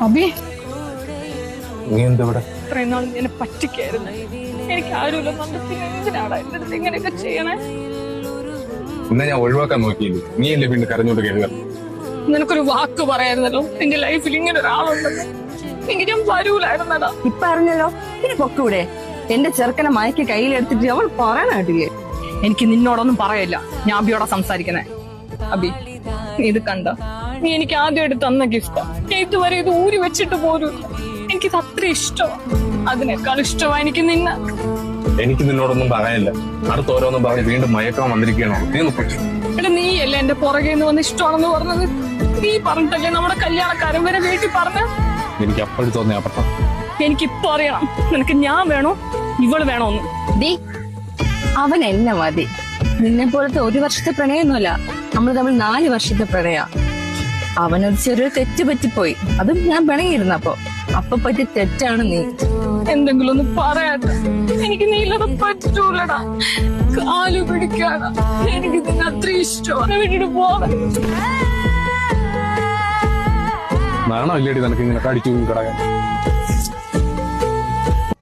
അബി നീ എന്താ ഇത്രയും നാൾ എന്നെ പറ്റിക്കായിരുന്നു. എനിക്ക് ആരുമില്ല. എന്തിനാടാ എന്റെ അടുത്ത് ഇങ്ങനെയൊക്കെ ചെയ്യണേ? എന്നാ ഞാൻ ഒഴിവാക്കാൻ നോക്കിയില്ലേ, നീ അല്ലേ വീണ്ടും കരഞ്ഞോണ്ട് കരുതാ. നിനക്കൊരു വാക്ക് പറയായിരുന്നല്ലോ എന്റെ ലൈഫിൽ ഇങ്ങനെ ഒരാളുണ്ടെന്ന്. എങ്കിൽ ഞാൻ വരൂലായിരുന്നടാ. ഇപ്പൊ അറിഞ്ഞല്ലോ, പിന്നെ പൊക്കൂടെ? എന്റെ ചെറുക്കനെ മയക്ക് കയ്യിലെടുത്തിട്ട് അവൾ പറയാനായിട്ടില്ലേ? എനിക്ക് നിന്നോടൊന്നും പറയില്ല. ഞാൻ അബിയോടെ സംസാരിക്കുന്നേ. അബി, നീ ഇത് കണ്ട? നീ എനിക്ക് ആദ്യമായിട്ട് തന്ന ഗിഫ്റ്റാ. ഞാൻ ഇതുവരെ ഇത് ഊരി വെച്ചിട്ട് പോലും. എനിക്കിത് അത്ര ഇഷ്ടമാണ്. അതിനേക്കാൾ ഇഷ്ടമാണ് എനിക്ക് നിന്നെ. എനിക്ക് നിന്നോടൊന്നും പറയാനില്ല. അടുത്ത് ഓരോന്നും പറഞ്ഞ് വീണ്ടും മയക്കാൻ വന്നിരിക്കണോ? നീ ഒന്ന് പൊട്ടി. എടാ, നീയല്ലേ എന്റെ പുറകെ നിന്ന് വന്ന് ഇഷ്ടമാണെന്ന് പറഞ്ഞത്? നീ പറഞ്ഞിട്ടല്ലേ നമ്മുടെ കല്യാണക്കാരൻ വരെ വീട്ടിൽ പറഞ്ഞ? എനിക്ക് അപ്പോഴും തോന്നിയ അപ്പുറം. എനിക്കിപ്പോ അറിയണം, നിനക്ക് ഞാൻ വേണോ ഇവള് വേണോന്ന്. ദീ, അവൻ എന്നെ മതി. നിന്നെ പോലത്തെ 1 വർഷത്തെ പ്രണയമൊന്നുമല്ല, നമ്മൾ തമ്മിൽ 4 വർഷത്തെ പ്രണയ. അവനൊരു ചെറിയൊരു തെറ്റ് പറ്റിപ്പോയി. അതും ഞാൻ പിണങ്ങിയിരുന്നപ്പോ. അപ്പൊ പറ്റിയ തെറ്റാണ് നീ. എന്തെങ്കിലും ഒന്ന് പറയാത്ത. എനിക്ക് നീ ഇല്ലാതെ പറ്റൂലടാ. കാലു പിടിക്കാടാ. എനിക്ക് നിന്നെ അത്ര ഇഷ്ടമാണ്. വീട്ടിട്ട് പോവാൻ നാണോ ഇല്ലേടി നിനക്ക് ഇങ്ങനെ കടിച്ചു കിടക്കാൻ?